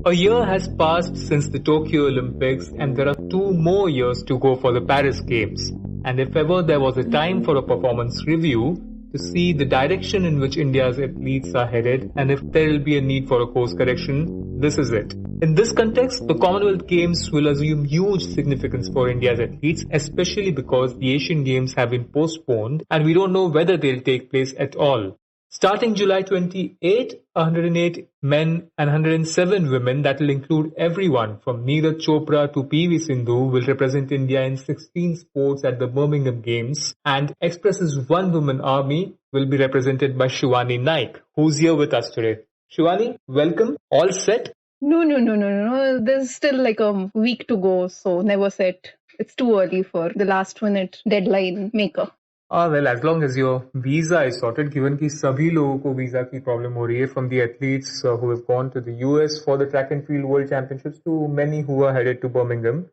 A year has passed since the Tokyo Olympics, and there are 2 more years to go for the Paris Games. And if ever there was a time for a performance review to see the direction in which India's athletes are headed, and if there will be a need for a course correction, this is it. In this context, the Commonwealth Games will assume huge significance for India's athletes, especially because the Asian Games have been postponed and we don't know whether they'll take place at all. Starting July 28, 108 men and 107 women, that will include everyone from Neeraj Chopra to PV Sindhu, will represent India in 16 sports at the Birmingham Games, and Express's one-woman army will be represented by Shivani Naik, who's here with us today. Shivani, welcome. All set? No. There's still like a week to go, so never set. It's too early for the last minute deadline maker. Well, as long as your visa is sorted, given कि सभी लोगों को visa की problem हो रही है, from the athletes who have gone to the US for the track and field world championships to many who are headed to Birmingham.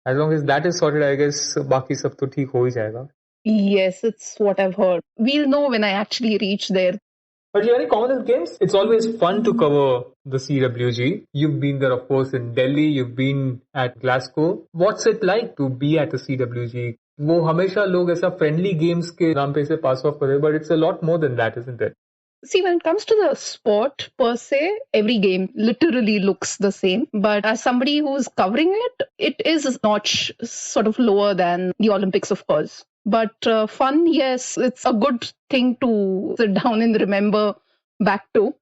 As long as that is sorted, I guess बाकी सब तो ठीक हो ही जाएगा. Yes, it's what I've heard. We'll know when I actually reach there. But you're in Commonwealth Games. It's always fun to cover the CWG. You've been there, of course, in Delhi. You've been at Glasgow. What's it like to be at the CWG? वो हमेशा लोग ऐसा friendly games के नाम पे इसे pass off करे, but it's a lot more than that, isn't it? See, when it comes to the sport per se, every game literally looks the same. But as somebody who's covering it, it is a notch sort of lower than the Olympics, of course. But fun, yes, it's a good thing to sit down and remember back to.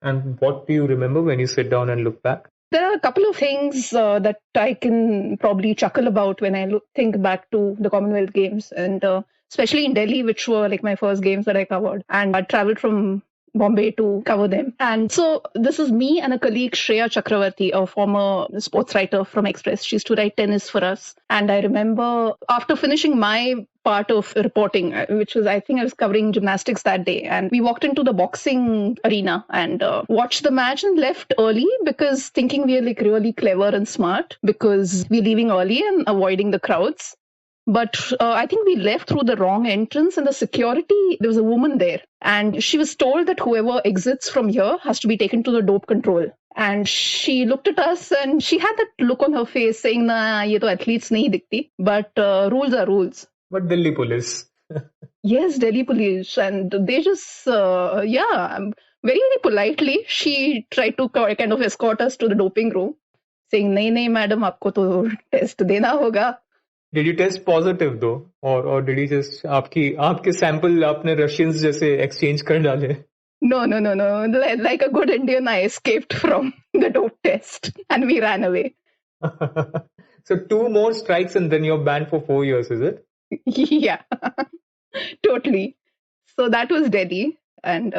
And what do you remember when you sit down and look back? There are a couple of things that I can probably chuckle about when I think back to the Commonwealth Games, and especially in Delhi, which were like my first games that I covered. And I traveled from Bombay to cover them. And so this is me and a colleague, Shreya Chakravarti, a former sports writer from Express. She used to write tennis for us. And I remember after finishing my part of reporting, which was, I think I was covering gymnastics that day, and we walked into the boxing arena and watched the match and left early because thinking we are like really clever and smart because we're leaving early and avoiding the crowds. But I think we left through the wrong entrance, and the security, there was a woman there, and she was told that whoever exits from here has to be taken to the dope control. And she looked at us and she had that look on her face saying, nah, ye to athletes nahi dikhti, but rules are rules. But Delhi police. Yes, Delhi police. And they just, very, very politely, she tried to kind of escort us to the doping room, saying, nahi, madam, aapko to test dena hoga. Did you test positive though? Or did you just, आपके sample आपने Russians जैसे exchange कर डाले? No. Like a good Indian, I escaped from the dope test and we ran away. So 2 more strikes and then you're banned for 4 years, is it? Yeah, totally. So that was Delhi, and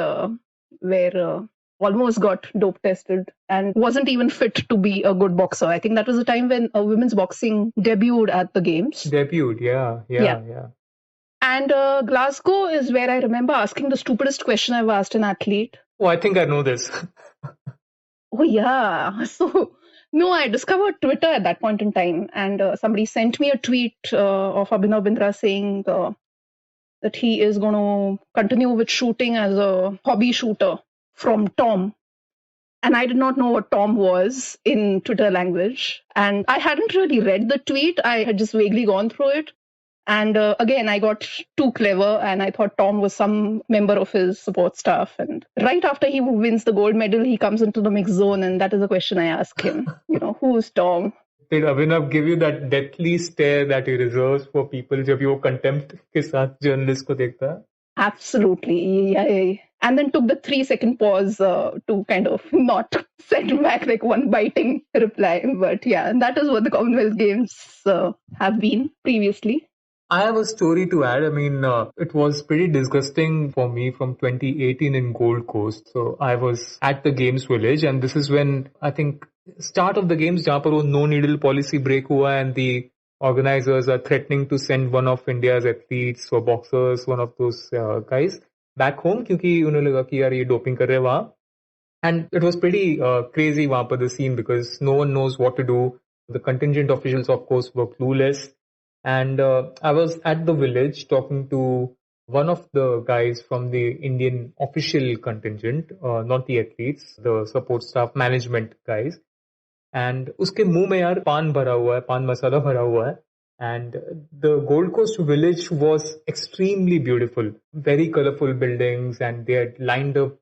where almost got dope tested and wasn't even fit to be a good boxer. I think that was the time when women's boxing debuted at the games. Yeah. And Glasgow is where I remember asking the stupidest question I've asked an athlete. Oh, I think I know this. Oh, yeah. So, no, I discovered Twitter at that point in time, and somebody sent me a tweet of Abhinav Bindra saying that he is going to continue with shooting as a hobby shooter from Tom. And I did not know what Tom was in Twitter language. And I hadn't really read the tweet. I had just vaguely gone through it. And again, I got too clever and I thought Tom was some member of his support staff. And right after he wins the gold medal, he comes into the mixed zone. And that is the question I ask him. Who's Tom? Did Abhinav give you that deathly stare that he reserves for people जब वो contempt के साथ journalist को देखता है? Absolutely. Yeah. And then took the 3-second pause to kind of not send back like one biting reply. But yeah, that is what the Commonwealth Games have been previously. I have a story to add. I mean, it was pretty disgusting for me from 2018 in Gold Coast. So I was at the Games Village, and this is when I think start of the games जहाँ पर वो no needle policy break हुआ, and the organizers are threatening to send one of India's athletes or boxers, one of those guys, back home क्योंकि उन्हें लगा कि यार ये doping कर रहे हैं वहाँ. And it was pretty crazy वहाँ पर the scene because no one knows what to do. The contingent officials, of course, were clueless. And I was at the village talking to one of the guys from the Indian official contingent, not the athletes, the support staff management guys. And उसके मुंह में यार पान भरा हुआ है, पान मसाला भरा हुआ है. And the Gold Coast village was extremely beautiful, very colorful buildings, and they had lined up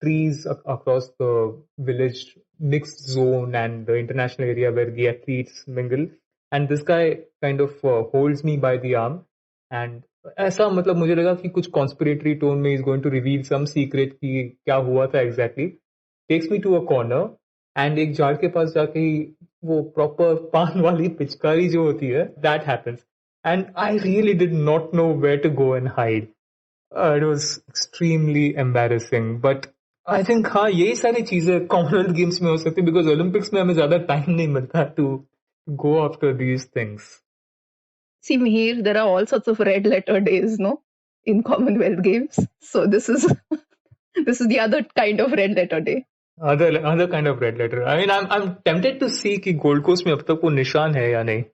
trees across the village mixed zone and the international area where the athletes mingle. And this guy kind of holds me by the arm, and ऐसा मतलब मुझे लगा कि कुछ conspiratory tone में is going to reveal some secret कि क्या हुआ था exactly. Takes me to a corner and एक झाड़ के पास जाके ही वो proper पान वाली पिचकारी जो होती है, that happens. And I really did not know where to go and hide. It was extremely embarrassing. But I think हाँ यही सारी चीजें कॉमनवेल्थ गेम्स में हो सकती है because ओलंपिक्स में हमें ज्यादा टाइम नहीं मिलता to go after these things. See, Mihir, there are all sorts of red letter days, no, in Commonwealth Games. So this is this is the other kind of red letter day. Other kind of red letter. I mean, I'm tempted to see कि gold coast में अब तक वो निशान है या नहीं.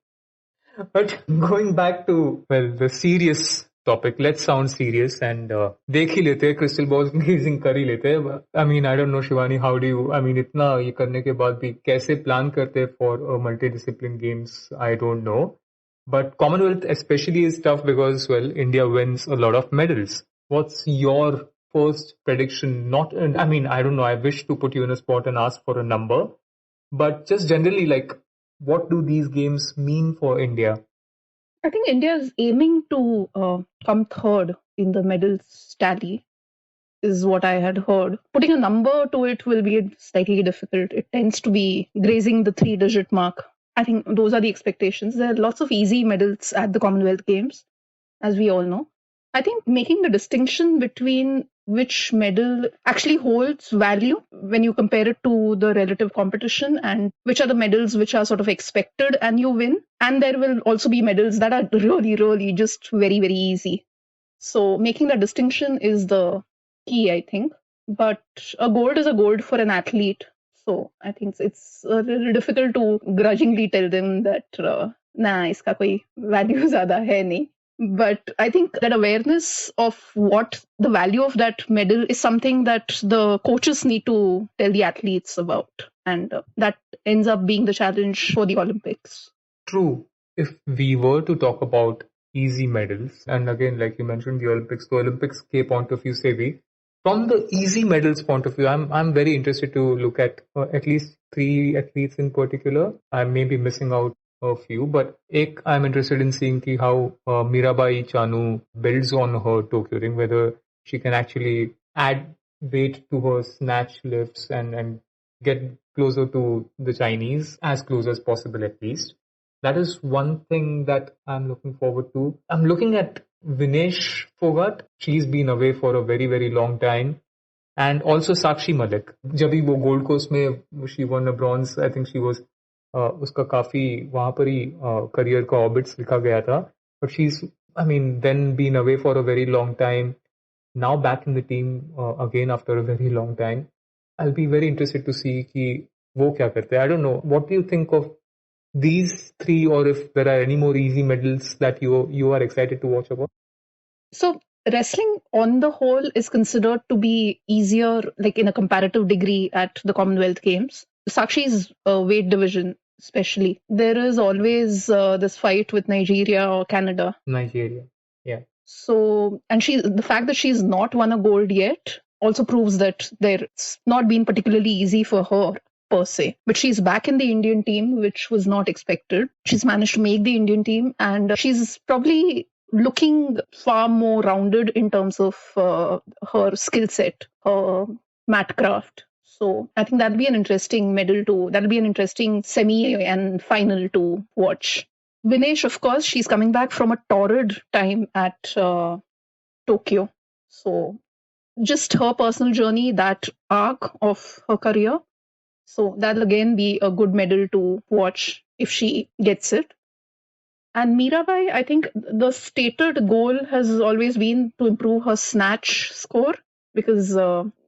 But going back to the serious topic, let's sound serious and देख ही लेते हैं, crystal ball gazing कर ही लेते हैं. I mean, I don't know, Shivani, how do you? I mean, इतना ये करने के बाद भी कैसे plan करते हैं for multidiscipline games? I don't know. But Commonwealth especially is tough because, well, India wins a lot of medals. What's your first prediction? Not, I mean, I don't know. I wish to put you in a spot and ask for a number, but just generally, like, what do these games mean for India? I think India is aiming to come third in the medals tally, is what I had heard. Putting a number to it will be slightly difficult. It tends to be grazing the 3-digit mark. I think those are the expectations. There are lots of easy medals at the Commonwealth Games, as we all know. I think making the distinction between which medal actually holds value when you compare it to the relative competition and which are the medals which are sort of expected and you win. And there will also be medals that are really, really just very, very easy. So making that distinction is the key, I think. But a gold is a gold for an athlete. So I think it's a little difficult to grudgingly tell them that nah, iska koi value zyada hai nahi. But I think that awareness of what the value of that medal is something that the coaches need to tell the athletes about. And that ends up being the challenge for the Olympics. True. If we were to talk about easy medals, and again, like you mentioned, the Olympics ke point of view se bhi, from the easy medals point of view, I'm very interested to look at least 3 athletes in particular. I may be missing out a few, but I'm interested in seeing how Mirabai Chanu builds on her Tokyo ring, whether she can actually add weight to her snatch lifts and get closer to the Chinese, as close as possible at least. That is one thing that I'm looking forward to. I'm looking at Vinesh Fogart. She's been away for a very, very long time. And also Sakshi Malik. जब भी वो Gold Coast में she won a bronze, I think she was उसका काफी वहाँ पर ही career का orbits लिखा गया था. But she's, I mean, then been away for a very long time. Now back in the team again after a very long time. I'll be very interested to see कि वो क्या करते हैं. I don't know. What do you think of these 3, or if there are any more easy medals that you are excited to watch about? So wrestling on the whole is considered to be easier, like in a comparative degree at the Commonwealth Games. Sakshi's weight division, especially, there is always this fight with Nigeria or Canada. Nigeria, yeah. So, and the fact that she's not won a gold yet also proves that it's not been particularly easy for her per se. But she's back in the Indian team, which was not expected. She's managed to make the Indian team, and she's probably looking far more rounded in terms of her skill set, her mat craft. So I think that'll be an interesting that'll be an interesting semi and final to watch. Vinesh, of course, she's coming back from a torrid time at Tokyo. So just her personal journey, that arc of her career. So that'll again be a good medal to watch if she gets it. And Mirabai, I think the stated goal has always been to improve her snatch score, because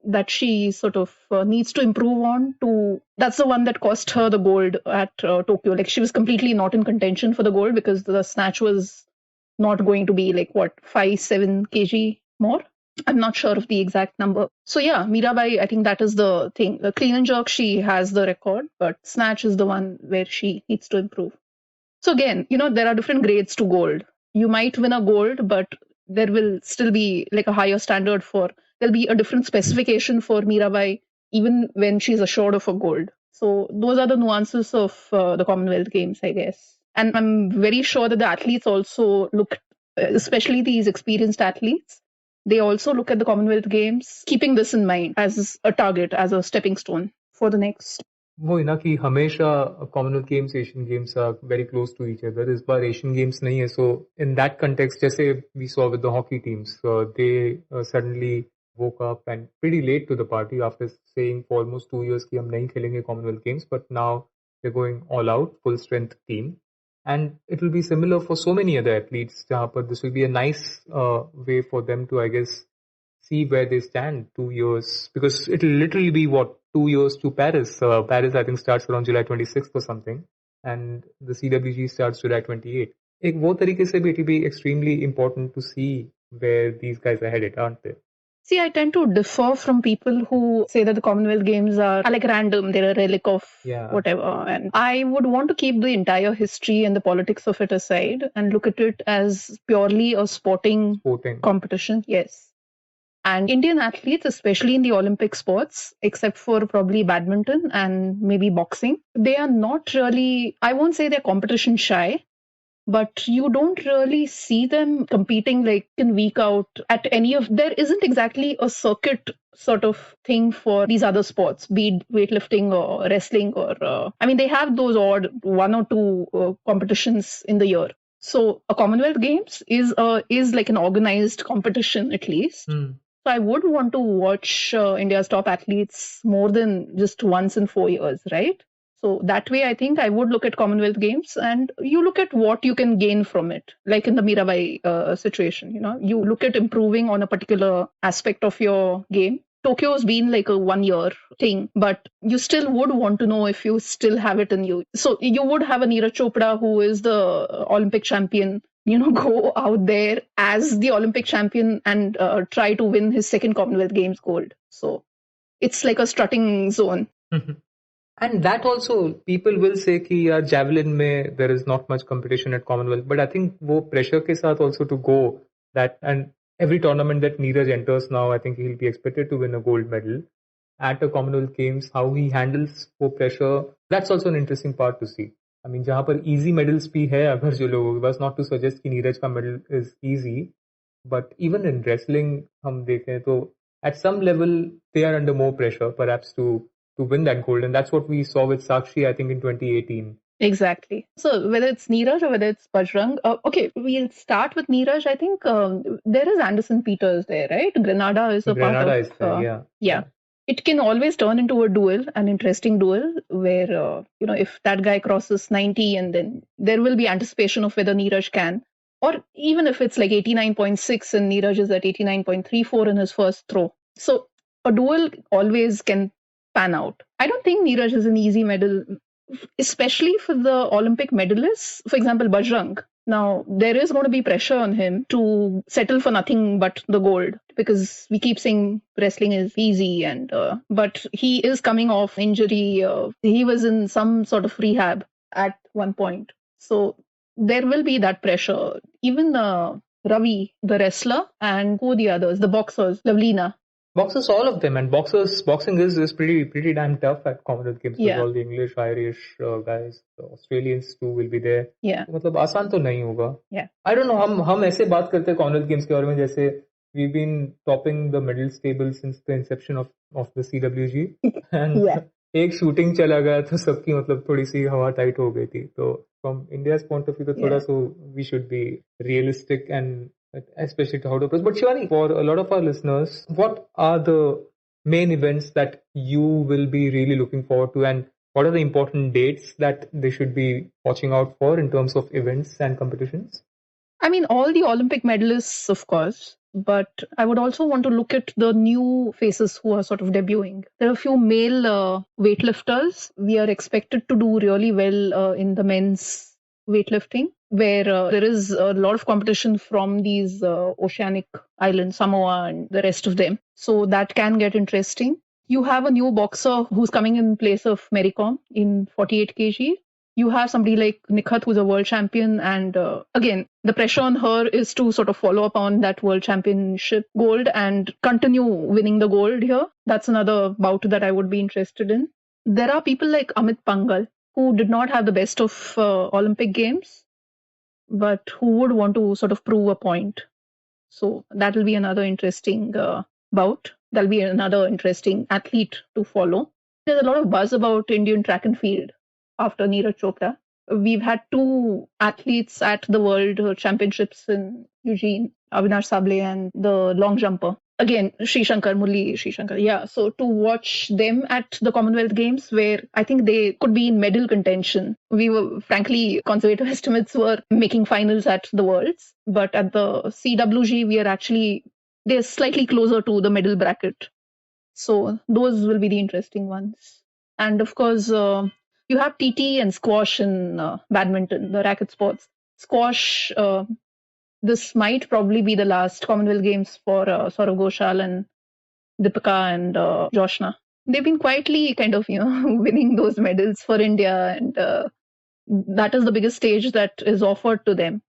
that she sort of needs to improve on. That's the one that cost her the gold at Tokyo. Like, she was completely not in contention for the gold because the snatch was not going to be like 5-7 kg more. I'm not sure of the exact number. So yeah, Mirabai, I think that is the thing. The clean and jerk, she has the record, but snatch is the one where she needs to improve. So again, there are different grades to gold. You might win a gold, but there will still be like a higher standard there'll be a different specification for Mirabai, even when she's assured of a gold. So those are the nuances of the Commonwealth Games, I guess. And I'm very sure that the athletes also look, especially these experienced athletes, they also look at the Commonwealth Games, keeping this in mind as a target, as a stepping stone for the next. वो ना कि हमेशा Commonwealth games Asian games are very close to each other इस बार Asian games नहीं है so in that context जैसे we saw with the hockey teams they suddenly woke up and pretty late to the party after saying for almost 2 years कि हम नहीं खेलेंगे Commonwealth Games, but now they're going all out, full strength team. And it will be similar for so many other athletes, जहाँ पर this will be a nice way for them to, I guess, see where they stand 2 years, because it will literally be 2 years to Paris. Paris, I think, starts around July 26th or something, and the CWG starts July 28th. एक वो तरीके से भी it will be extremely important to see where these guys are headed, aren't they? See, I tend to differ from people who say that the Commonwealth Games are like random. They're a relic of whatever. And I would want to keep the entire history and the politics of it aside and look at it as purely a sporting competition. Yes. And Indian athletes, especially in the Olympic sports, except for probably badminton and maybe boxing, they are not really, I won't say they're competition shy, but you don't really see them competing like in week out at there isn't exactly a circuit sort of thing for these other sports, be it weightlifting or wrestling or, they have those odd 1 or 2 competitions in the year. So a Commonwealth Games is like an organized competition at least. So I would want to watch India's top athletes more than just once in 4 years, right? So that way, I think I would look at Commonwealth Games and you look at what you can gain from it. Like in the Mirabai situation, you look at improving on a particular aspect of your game. Tokyo's been like a 1-year thing, but you still would want to know if you still have it in you. So you would have a Neeraj Chopra, who is the Olympic champion, go out there as the Olympic champion and try to win his second Commonwealth Games gold. So it's like a strutting zone. And that also, people will say कि यार javelin में there is not much competition at Commonwealth, but I think वो pressure के साथ also to go that, and every tournament that Neeraj enters now, I think he'll be expected to win a gold medal at a Commonwealth Games. How he handles वो pressure, that's also an interesting part to see. I mean, जहाँ पर easy medals भी है अगर जो लोगों के पास, not to suggest कि नीरज का medal is easy, but even in wrestling हम देखें तो at some level they are under more pressure perhaps to win that gold, and that's what we saw with Sakshi, I think, in 2018. Exactly. So whether it's Neeraj or whether it's Bajrang, okay, we'll start with Neeraj. I think there is Anderson Peters there, right? Grenada is a part of. Is there, yeah. It can always turn into a duel, an interesting duel, where if that guy crosses 90, and then there will be anticipation of whether Neeraj can, or even if it's like 89.6 and Neeraj is at 89.34 in his first throw. So a duel always can pan out. I don't think Neeraj is an easy medal, especially for the Olympic medalists. For example, Bajrang. Now, there is going to be pressure on him to settle for nothing but the gold, because we keep saying wrestling is easy, and but he is coming off injury. He was in some sort of rehab at one point. So there will be that pressure. Even Ravi, the wrestler, and who the others, the boxers, Lavlina. Boxers, all of them, and boxing is pretty damn tough at Commonwealth Games with all the English, Irish guys. The Australians too will be there. मतलब आसान तो नहीं होगा. I don't know. हम ऐसे बात करते हैं Commonwealth Games के बारे में जैसे we've been topping the medals table since the inception of the CWG, and एक shooting चला गया तो सबकी मतलब थोड़ी सी हवा टाइट हो गई थी. तो from India's point of view तो थोड़ा so we should be realistic and especially to how to press. But Shivani, for a lot of our listeners, what are the main events that you will be really looking forward to, and what are the important dates that they should be watching out for in terms of events and competitions? I mean, all the Olympic medalists, of course, but I would also want to look at the new faces who are sort of debuting. There are a few male weightlifters. We are expected to do really well in the men's weightlifting, where there is a lot of competition from these oceanic islands, Samoa and the rest of them. So that can get interesting. You have a new boxer who's coming in place of Mary Kom in 48 kg. You have somebody like Nikhat, who's a world champion. And again, the pressure on her is to sort of follow up on that world championship gold and continue winning the gold here. That's another bout that I would be interested in. There are people like Amit Pangal, who did not have the best of Olympic Games, but who would want to sort of prove a point. So that will be another interesting bout. That'll be another interesting athlete to follow. There's a lot of buzz about Indian track and field after Neeraj Chopra. We've had two athletes at the World Championships in Eugene, Avinash Sable and the long jumper. Again, Murli Sri. Yeah, so to watch them at the Commonwealth Games, where I think they could be in medal contention. We were, frankly, conservative estimates were making finals at the Worlds, but at the CWG, they're slightly closer to the medal bracket. So those will be the interesting ones. And of course, you have TT and squash in badminton, the racket sports. Squash, this might probably be the last Commonwealth Games for Saurav Ghoshal and Deepika and Joshna. They've been quietly kind of, winning those medals for India, and that is the biggest stage that is offered to them.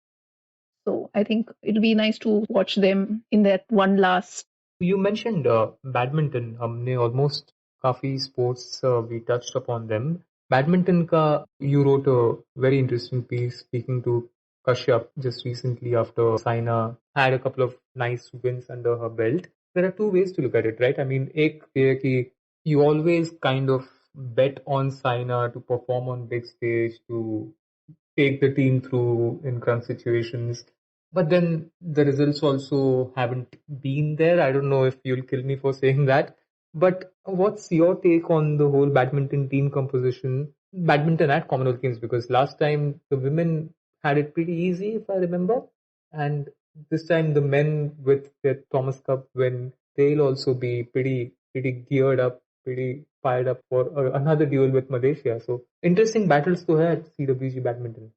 So I think it'll be nice to watch them in that one last. You mentioned badminton. हमने almost काफी sports we touched upon them. Badminton का you wrote a very interesting piece speaking to Kashyap just recently after Saina had a couple of nice wins under her belt. There are two ways to look at it, right? I mean, एक ये है कि you always kind of bet on Saina to perform on big stage, to take the team through in crunch situations. But then the results also haven't been there. I don't know if you'll kill me for saying that. But what's your take on the whole badminton team composition, badminton at Commonwealth Games? Because last time the women had it pretty easy, if I remember. And this time the men with their Thomas Cup win, they'll also be pretty geared up, pretty fired up for another duel with Malaysia. So interesting battles to have at CWG badminton.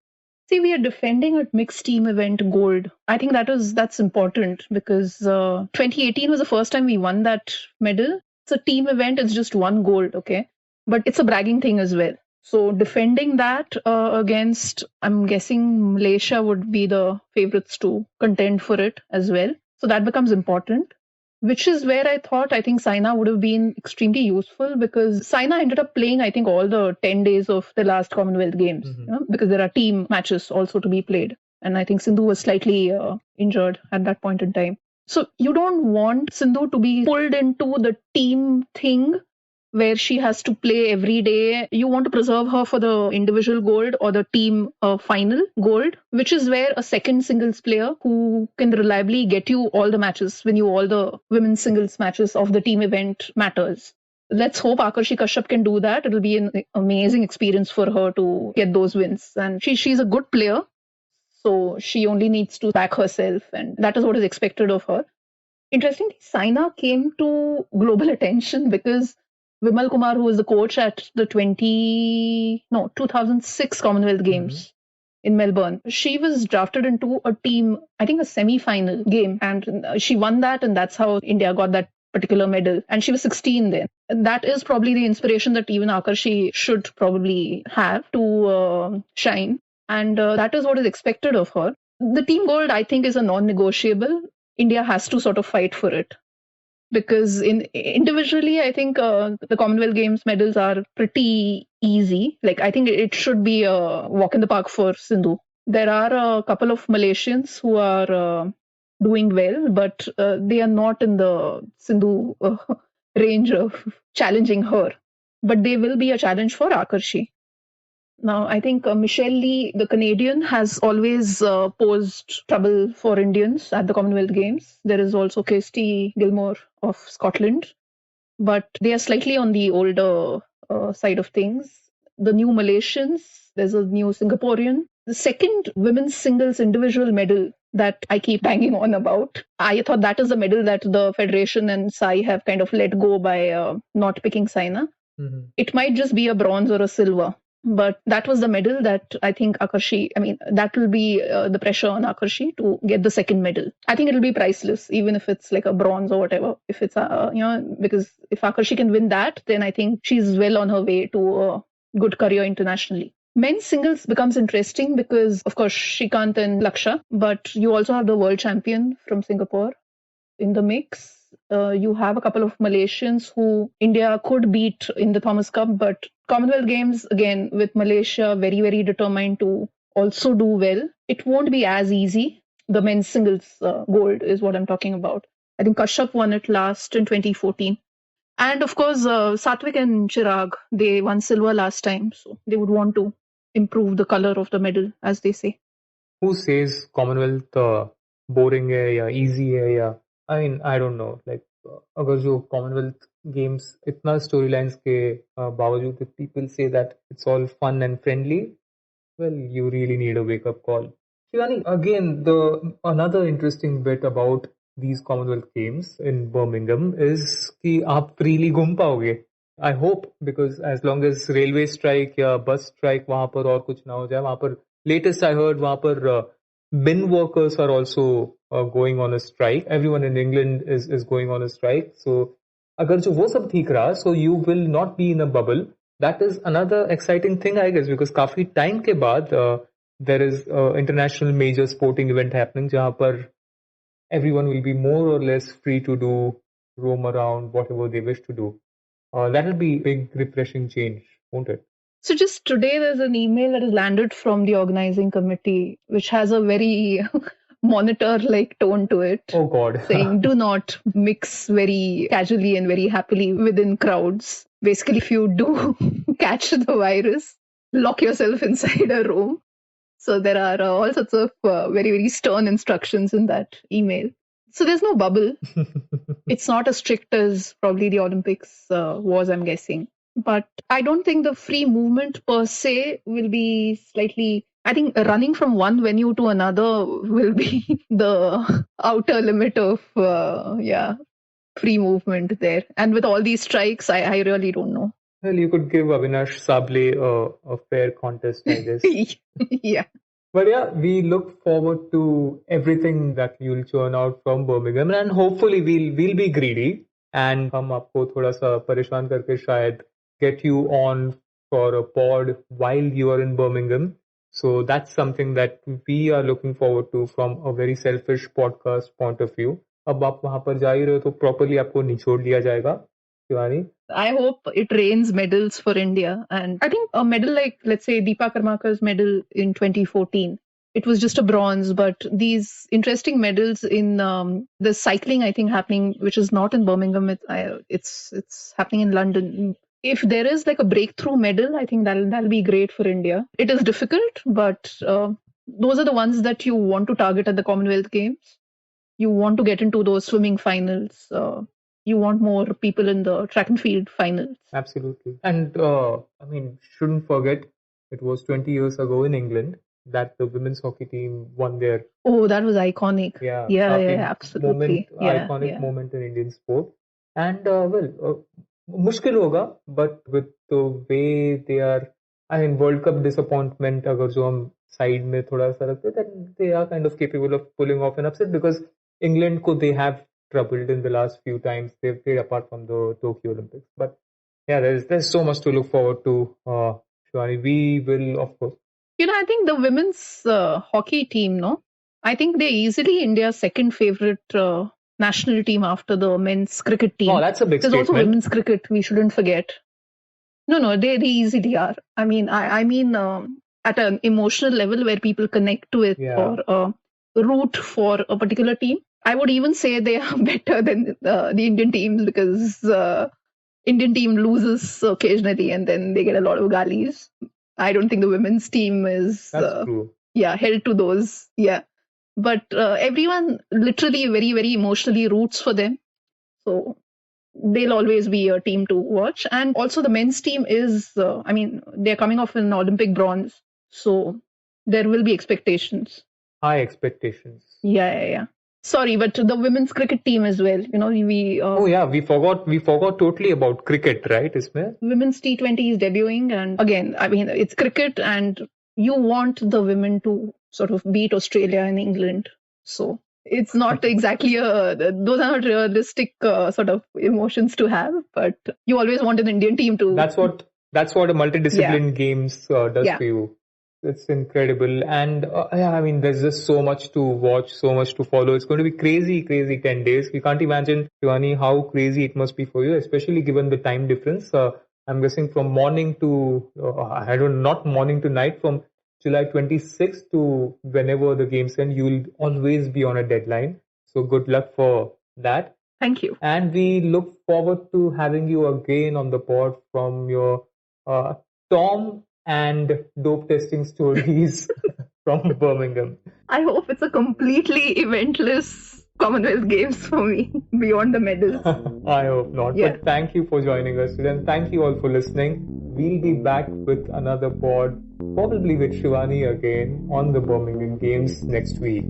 See, we are defending a mixed team event gold. I think that's important because 2018 was the first time we won that medal. It's a team event, it's just one gold, okay? But it's a bragging thing as well. So defending that against, I'm guessing Malaysia would be the favorites to contend for it as well. So that becomes important, which is where I think Saina would have been extremely useful, because Saina ended up playing, I think, all the 10 days of the last Commonwealth Games, because there are team matches also to be played. And I think Sindhu was slightly injured at that point in time. So you don't want Sindhu to be pulled into the team thing where she has to play every day. You want to preserve her for the individual gold or the team final gold, which is where a second singles player who can reliably get you all the matches, win you all the women's singles matches of the team event matters. Let's hope Akarshi Kashyap can do that. It'll be an amazing experience for her to get those wins. And she's a good player, so she only needs to back herself, and that is what is expected of her. Interestingly, Saina came to global attention because Vimal Kumar, who was the coach at the 2006 Commonwealth Games in Melbourne, she was drafted into a team, I think a semi-final game, and she won that, and that's how India got that particular medal. And she was 16 then. And that is probably the inspiration that even Akarshi should probably have to shine. And that is what is expected of her. The team gold, I think, is a non-negotiable. India has to sort of fight for it. Because individually, I think the Commonwealth Games medals are pretty easy. Like, I think it should be a walk in the park for Sindhu. There are a couple of Malaysians who are doing well, but they are not in the Sindhu range of challenging her. But they will be a challenge for Akarshi. Now, I think Michelle Lee, the Canadian, has always posed trouble for Indians at the Commonwealth Games. There is also Kirsty Gilmore of Scotland, but they are slightly on the older side of things. The new Malaysians, there's a new Singaporean. The second women's singles individual medal that I keep banging on about, I thought that is a medal that the Federation and SAI have kind of let go by not picking Saina. It might just be a bronze or a silver. But that was the medal that I think Akarshi, that will be the pressure on Akarshi to get the second medal. I think it'll be priceless, even if it's like a bronze or whatever. If it's, because if Akarshi can win that, then I think she's well on her way to a good career internationally. Men's singles becomes interesting because, of course, Shrikant and Laksha, but you also have the world champion from Singapore in the mix. You have a couple of Malaysians who India could beat in the Thomas Cup, but Commonwealth Games, again, with Malaysia very, very determined to also do well, it won't be as easy. The men's singles gold is what I'm talking about. I think Kashyap won it last in 2014. And of course, Satwik and Chirag, they won silver last time, so they would want to improve the color of the medal, as they say. Who says Commonwealth boring है या easy है या I mean I don't know, like अगर जो Commonwealth Games इतना storylines के बावजूद if people say that it's all fun and friendly, well, you really need a wake-up call. Shivani, again, the another interesting bit about these Commonwealth Games in Birmingham is कि आप freely घूम पाओगे. I hope, because as long as railway strike या bus strike वहाँ पर और कुछ ना हो जाए, वहाँ पर latest I heard वहाँ पर bin workers are also going on a strike. Everyone in England is going on a strike. So अगर जो वो सब ठीक रहा, so you will not be in a bubble. That is another exciting thing, I guess, because काफी time के बाद there is international major sporting event happening जहाँ पर everyone will be more or less free to do roam around whatever they wish to do. That will be a big refreshing change, won't it? So just today, there's an email that has landed from the organizing committee, which has a very monitor-like tone to it. Oh God. Saying, do not mix very casually and very happily within crowds. Basically, if you do catch the virus, lock yourself inside a room. So there are all sorts of very, very stern instructions in that email. So there's no bubble. It's not as strict as probably the Olympics was, I'm guessing. But I don't think the free movement per se will be slightly... I think running from one venue to another will be the outer limit of, free movement there. And with all these strikes, I really don't know. Well, you could give Avinash Sable a fair contest, I guess. Yeah. But yeah, we look forward to everything that you'll churn out from Birmingham, and hopefully we'll be greedy and हम आपको थोड़ा सा परेशान करके शायद get you on for a pod while you are in Birmingham. So that's something that we are looking forward to from a very selfish podcast point of view. अब आप वहाँ पर जा ही रहे हो तो properly आपको निचोड़ लिया जाएगा, Shivani. I hope it rains medals for India. And I think a medal like, let's say, Deepa Karmakar's medal in 2014, it was just a bronze, but these interesting medals in the cycling, I think, happening, which is not in Birmingham, it's happening in London. If there is like a breakthrough medal, I think that'll be great for India. It is difficult, but those are the ones that you want to target at the Commonwealth Games. You want to get into those swimming finals. You want more people in the track and field finals. Absolutely. And shouldn't forget, it was 20 years ago in England that the women's hockey team won their... Oh, that was iconic. Yeah, absolutely. Iconic moment in Indian sport. And मुश्किल होगा, but with the way they are, World Cup disappointment, अगर जो हम side में थोड़ा सा रखते, then they are kind of capable of pulling off an upset, because England they have troubled in the last few times they've played apart from the Tokyo Olympics. But yeah, there's so much to look forward to, Shivani. We will, of course. I think the women's hockey team, I think they're easily India's second favorite national team after the men's cricket team. Oh, that's a big statement. There's also women's cricket, we shouldn't forget. No, they easily are. I mean, at an emotional level where people connect with or root for a particular team. I would even say they are better than the Indian teams, because Indian team loses occasionally and then they get a lot of galis. I don't think the women's team is true. Held to those. Yeah. But everyone literally very, very emotionally roots for them. So they'll always be a team to watch. And also the men's team is, they're coming off an Olympic bronze. So there will be expectations. High expectations. Yeah. Sorry, but the women's cricket team as well. Oh yeah, we forgot totally about cricket, right, Ismail? Women's T20 is debuting, and again, I mean, it's cricket, and you want the women to sort of beat Australia and England. So it's not exactly those are not realistic sort of emotions to have, but you always want an Indian team to. That's what a multidiscipline games does for you. It's incredible. And I mean, there's just so much to watch, so much to follow. It's going to be crazy 10 days. We can't imagine, Shivani, how crazy it must be for you, especially given the time difference. I'm guessing from morning to, not morning to night, from July 26th to whenever the games end, you'll always be on a deadline. So good luck for that. Thank you. And we look forward to having you again on the pod from your Tom and dope testing stories from Birmingham. I hope it's a completely eventless Commonwealth Games for me, beyond the medals. I hope not. Yeah. But thank you for joining us today, and thank you all for listening. We'll be back with another pod, probably with Shivani again, on the Birmingham Games next week.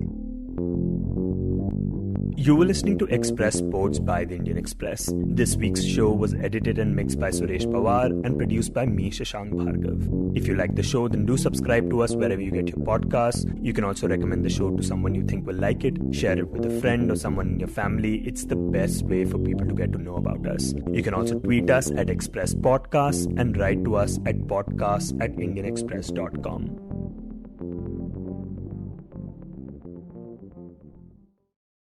You were listening to Express Sports by the Indian Express. This week's show was edited and mixed by Suresh Pawar and produced by me, Shashank Bhargav. If you like the show, then do subscribe to us wherever you get your podcasts. You can also recommend the show to someone you think will like it. Share it with a friend or someone in your family. It's the best way for people to get to know about us. You can also tweet us at Express Podcasts and write to us at podcasts@indianexpress.com.